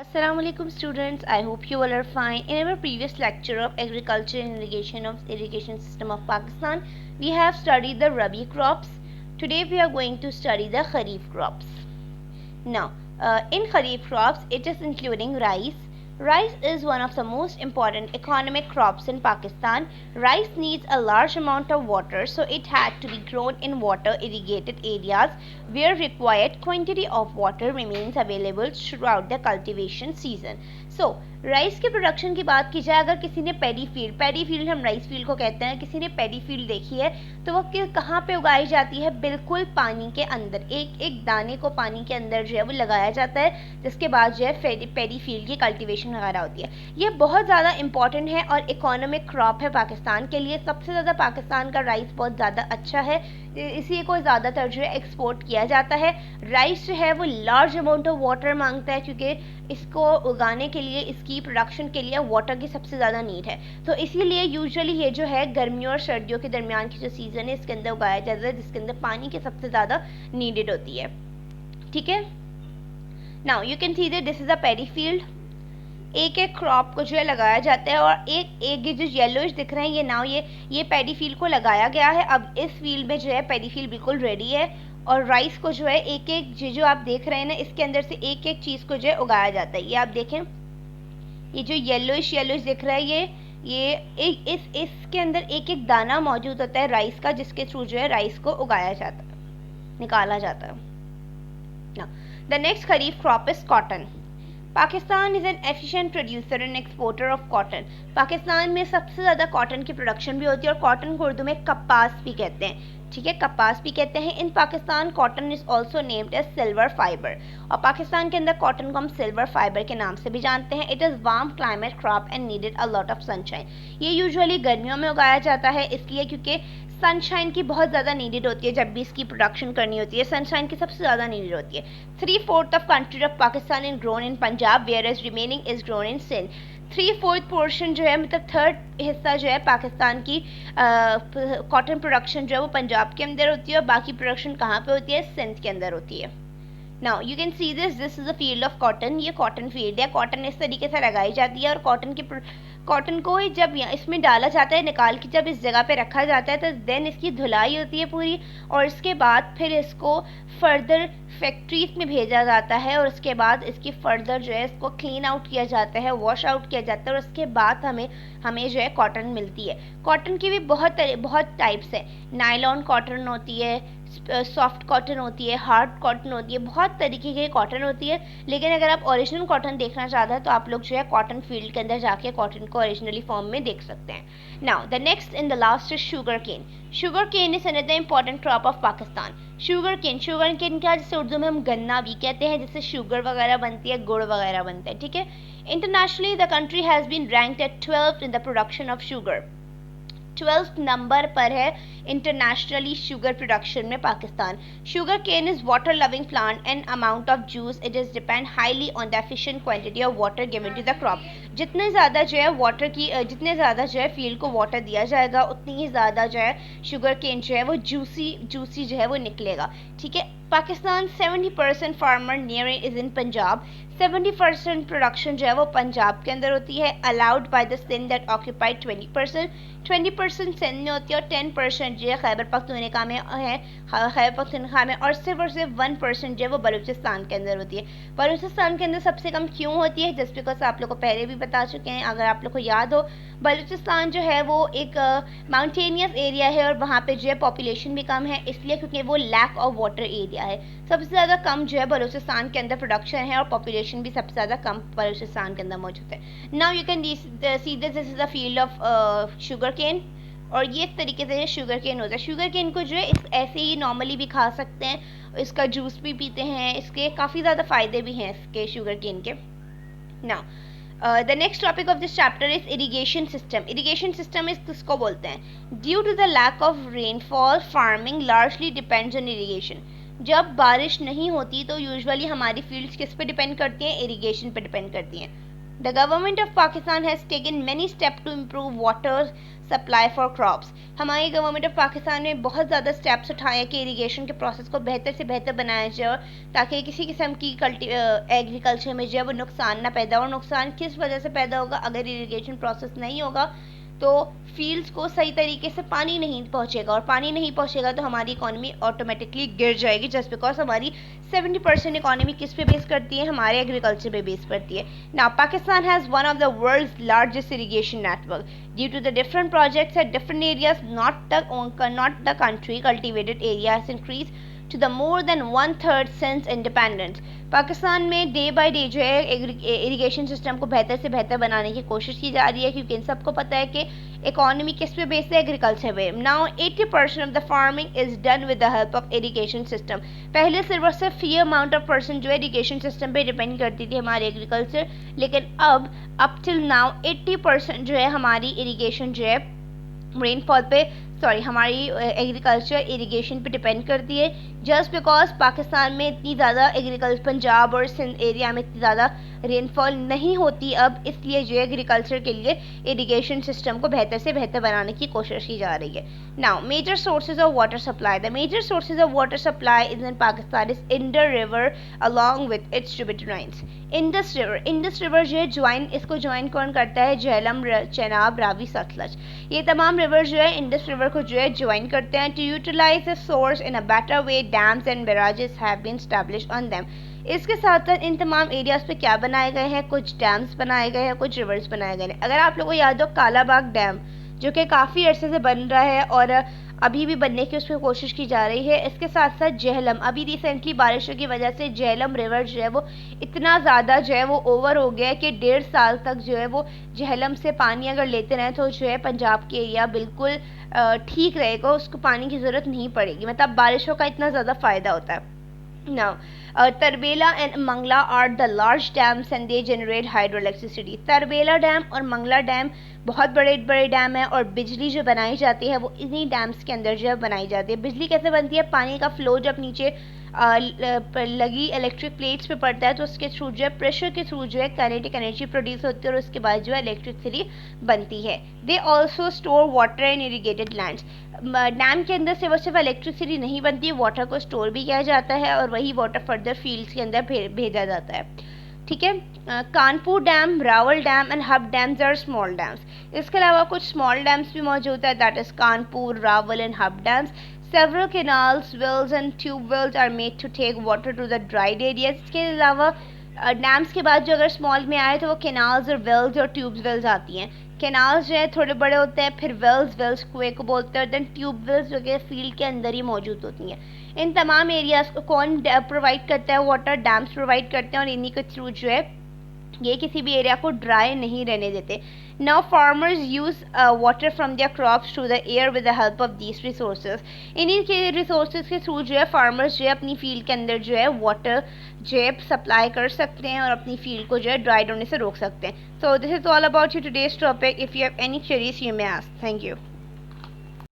Assalamualaikum students, I hope you all are fine. In our previous lecture of agriculture and irrigation system of Pakistan, we have studied the Rabi crops. Today we are going to study the Kharif crops. Now, in Kharif crops, it is including rice. Rice is one of the most important economic crops in Pakistan. Rice needs a large amount of water, so it had to be grown in water irrigated areas where required quantity of water remains available throughout the cultivation season. So, rice के production की बात की जाए, अगर किसी ने paddy field हम rice field को कहते हैं, किसी ने पैडी फील्ड देखी है तो वो कहाँ पे उगाई जाती है? बिल्कुल पानी के अंदर, एक एक दाने को पानी के अंदर जो है वो लगाया जाता है, जिसके बाद जो है पैडी फील्ड की कल्टीवेशन वगैरह होती है। ये बहुत ज़्यादा इंपॉर्टेंट है और इकोनॉमिक क्रॉप है पाकिस्तान के लिए। सबसे ज़्यादा पाकिस्तान का राइस बहुत ज़्यादा अच्छा है, इसी को ज़्यादातर जो है एक्सपोर्ट किया जाता है। राइस जो है वो लार्ज अमाउंट ऑफ वाटर मांगता है, क्योंकि इसको उगाने के लिए, इसकी प्रोडक्शन के लिए वाटर की सबसे ज़्यादा नीड है। तो इसीलिए यूजुअली ये जो है गर्मियों और सर्दियों के दरमियान की जो सीज़न है इसके अंदर उगाया जाता है, जिसके अंदर पानी की सबसे ज़्यादा नीडेड होती है। ठीक है, now you can see that this is a paddy field. एक एक क्रॉप को जो है लगाया जाता है और एक एक जो येलोइश दिख रहे हैं ये नाउ ये पैडी फील्ड को लगाया गया है। अब इस फील्ड में जो है पैडी फील्ड बिल्कुल रेडी है और राइस को जो है एक एक जो आप देख रहे हैं ना, इसके अंदर से एक एक चीज़ को जो है उगाया जाता है। ये आप देखें, ये जो येलोइश दिख रहा है ये इसके अंदर एक एक दाना मौजूद होता है राइस का, जिसके थ्रू जो है राइस को उगाया जाता है, निकाला जाता है। The next kharif crop is cotton. Pakistan is an efficient producer and exporter of cotton. Pakistan में सबसे ज़्यादा कॉटन की प्रोडक्शन भी होती है और कॉटन को उर्दू में कपास भी कहते हैं। ठीक है, कपास भी कहते हैं। In Pakistan cotton is also named as silver fibre, और पाकिस्तान के अंदर कॉटन को हम सिल्वर फाइबर के नाम से भी जानते हैं। It is warm climate crop and needed a lot of sunshine. ये यूजुअली गर्मियों में उगाया जाता है, इसलिए क्योंकि सनशाइन की बहुत ज़्यादा नीडेड होती है। जब भी इसकी प्रोडक्शन करनी होती है सनशाइन की सबसे ज़्यादा नीडेड होती है। 3/4 of country of Pakistan is grown in Punjab, whereas remaining is grown in Sindh. 3/4 portion जो है, मतलब थर्ड हिस्सा जो है पाकिस्तान की कॉटन प्रोडक्शन जो है वो पंजाब के अंदर होती है और बाकी प्रोडक्शन कहाँ पे होती है? सिंध के अंदर होती है। Now you can see this is a field of cotton. ये कॉटन फील्ड है। कॉटन इस तरीके से लगाई जाती है और कॉटन को जब इसमें डाला जाता है, निकाल के जब इस जगह पे रखा जाता है तो देन इसकी धुलाई होती है पूरी, और इसके बाद फिर इसको फर्दर फैक्ट्रीज में भेजा जाता है और उसके बाद इसकी फर्दर जो है इसको क्लीन आउट किया जाता है, वॉश आउट किया जाता है और उसके बाद हमें जो है कॉटन मिलती है। कॉटन की भी बहुत टाइप्स है। नायलॉन कॉटन होती है, सॉफ्ट कॉटन होती है, हार्ड कॉटन होती है, बहुत तरीके की कॉटन होती है। लेकिन अगर आप ओरिजिनल कॉटन देखना चाहते हैं तो आप लोग जो है कॉटन फील्ड के अंदर जाके कॉटन को ओरिजिनली फॉर्म में देख सकते हैं। Now the next in the last is sugar cane. Sugar cane is another important crop of Pakistan. Sugar cane क्या, जिसे उर्दू में हम गन्ना भी कहते हैं, जिससे शुगर वगैरह बनती है, गुड़ वगैरह बनता है। ठीक है, internationally the country has been ranked at 12th in the production of sugar. 12th number पर है इंटरनेशनली शुगर प्रोडक्शन में Pakistan. Sugar cane is water loving plant and amount of juice it is depend highly on the efficient quantity of water given to the crop. जितने ज़्यादा जो है field को water दिया जाएगा उतनी ही ज़्यादा जो है शुगर केन जो है वो जूसी जो है वो निकलेगा। ठीक है, Pakistan 70% farmer near is in Punjab. 70% production जो है वो पंजाब के अंदर होती है। Allowed by the Sindh that occupied 20% Sindh में होती है और 10% जो है खैबर पख्तूनख्वा में है, खैबर पख्तूनख्वा में, और सिर्फ 1% जो है वो बलूचिस्तान के अंदर होती है। बलूचिस्तान के अंदर सबसे कम क्यों होती है? जस्ट बिकॉज आप लोग को पहले भी बता चुके हैं, अगर आप लोग को याद हो, बलूचिस्तान जो है वो एक माउंटेनियस एरिया है और वहाँ पे जो है पॉपुलेशन भी कम है, इसलिए क्योंकि वो लैक ऑफ वाटर एरिया है। सबसे ज़्यादा कम जो है बलूचिस्तान के अंदर प्रोडक्शन है और पॉपुलेशन भी सबसे ज़्यादा कम बलूचिस्तान के अंदर मौजूद है। Now you can see this is the field of sugar cane, और ये इस तरीके से शुगर केन होता है। शुगर केन को जो है ऐसे ही नॉर्मली भी खा सकते हैं, इसका जूस भी पीते हैं, इसके काफ़ी ज़्यादा फ़ायदे भी हैं इसके शुगर केन के। Now the next topic of this chapter is irrigation system. Irrigation system इस किसको बोलते हैं? Due to the lack of rainfall farming largely depends on irrigation. जब बारिश नहीं होती तो यूजुअली हमारी फील्ड्स किस पे डिपेंड करती हैं? इरिगेशन पे डिपेंड करती हैं। The government of Pakistan has taken many steps to improve water supply for crops. हमारी गवर्नमेंट ऑफ पाकिस्तान ने बहुत ज़्यादा स्टेप्स उठाए हैं कि इरिगेशन के प्रोसेस को बेहतर से बेहतर बनाया जाए ताकि किसी किस्म की एग्रीकल्चर में जो है वो नुकसान ना पैदा हो। नुकसान किस वजह से पैदा होगा? अगर इरिगेशन प्रोसेस नहीं होगा तो फील्ड्स को सही तरीके से पानी नहीं पहुंचेगा, और पानी नहीं पहुंचेगा तो हमारी इकोनॉमी ऑटोमेटिकली गिर जाएगी, जस्ट बिकॉज हमारी 70% इकोनॉमी किस पे बेस करती है? हमारे एग्रीकल्चर पे बेस करती है। Now Pakistan has one of the world's largest irrigation network due to the different projects at different areas, not the country cultivated area has increased to the more than 1/3 since independence. Pakistan में day by day जो है irrigation system को बेहतर से बेहतर बनाने की कोशिश की जा रही है, क्योंकि इन सबको पता है कि इकोनॉमी किस पे बेस्ड है? एग्रीकल्चर पे। Now 80% of the farming is done with the help of irrigation system. पहले सिर्फ ये अमाउंट ऑफ पर्सन जो है इरिगेशन सिस्टम पे डिपेंड करती थी हमारी एग्रीकल्चर, लेकिन अब अप टिल नाउ 80% जो है हमारी इरिगेशन जो है रेनफॉल पे हमारी एग्रीकल्चर इरिगेशन पे डिपेंड करती है, जस्ट बिकॉज पाकिस्तान में इतनी ज़्यादा एग्रीकल्चर, पंजाब और सिंध एरिया में इतनी ज़्यादा रेनफॉल नहीं होती अब, इसलिए जो एग्रीकल्चर के लिए इरिगेशन सिस्टम को बेहतर से बेहतर बनाने की कोशिश की जा रही है। Now major sources of water supply. The major sources of water supply is in Pakistan is Indus river along with its tributaries. Indus river जो है इसको ज्वाइन कौन करता है? झेलम, चेनाब, रावी, सतलज। ये तमाम रिवर जो है इंडस रिवर को जो है ज्वाइन करते हैं। To utilize the source in a better way, dams and barrages have been established on them. इसके साथ साथ इन तमाम एरियाज पे क्या बनाए गए हैं? कुछ डैम्स बनाए गए हैं, कुछ रिवर्स बनाए गए हैं। अगर आप लोगों को याद हो कालाबाग डैम जो कि काफ़ी अरसे से बन रहा है और अभी भी बनने की उस पर कोशिश की जा रही है। इसके साथ साथ झेलम, अभी रिसेंटली बारिशों की वजह से झेलम रिवर जो है वो इतना ज़्यादा जो है वो ओवर हो गया है कि 1.5 साल तक जो है वो झेलम से पानी अगर लेते रहें तो जो है पंजाब के एरिया बिल्कुल ठीक रहेगा, उसको पानी की ज़रूरत नहीं पड़ेगी, मतलब बारिशों का इतना ज़्यादा फ़ायदा होता है। Now, Tarbela and Mangla are the large dams and they generate hydroelectricity. Tarbela dam और मंगला डैम बहुत बड़े बड़े डैम हैं और बिजली जो बनाई जाती है वो इन्हीं डैम्स के अंदर जो है बनाई जाती है। बिजली कैसे बनती है? पानी का फ्लो जब नीचे लगी इलेक्ट्रिक प्लेट्स पे पड़ता है तो उसके थ्रू जो है प्रेशर के थ्रू जो है काइनेटिक एनर्जी प्रोड्यूस होती है और उसके बाद जो है इलेक्ट्रिसिटी बनती है। They also store water in irrigated lands. Dam के अंदर से वो सिर्फ इलेक्ट्रिसिटी नहीं बनती है, वाटर को स्टोर भी किया जाता है और वही वाटर फर्दर फील्ड्स के अंदर भेजा जाता है। ठीक है। Kanpur dam, Rawal dam and Hub dams are small dams. इसके अलावा कुछ स्मॉल डैम्स भी मौजूद है, that is Kanpur, Rawal and Hub dams. Several canals, wells and tube wells are made to take water to the dried areas. इसके अलावा डैम्स के बाद जो अगर स्मॉल में आए तो वो कैनाल्स और वेल्स और ट्यूब वेल्स आती हैं। कैनाल्स जो है थोड़े बड़े होते हैं, फिर वेल्स कुएं को बोलते हैं, देन ट्यूब वेल्स जो कि फील्ड के अंदर ही मौजूद होती हैं। इन तमाम एरियाज को कौन प्रोवाइड करता है? वाटर डैम्स प्रोवाइड करते हैं और इन्हीं के थ्रू जो है ये किसी भी एरिया को ड्राई नहीं रहने देते। Now farmers use water from there crops through the air with the help of these resources. इन्हीं के रिसोर्सेज के थ्रू जो है फार्मर्स जो है अपनी फील्ड के अंदर जो है वाटर जो है सप्लाई कर सकते हैं और अपनी फील्ड को जो है ड्राइड होने से रोक सकते हैं। So this is all about you today's topic. If you have any queries you may ask. Thank you.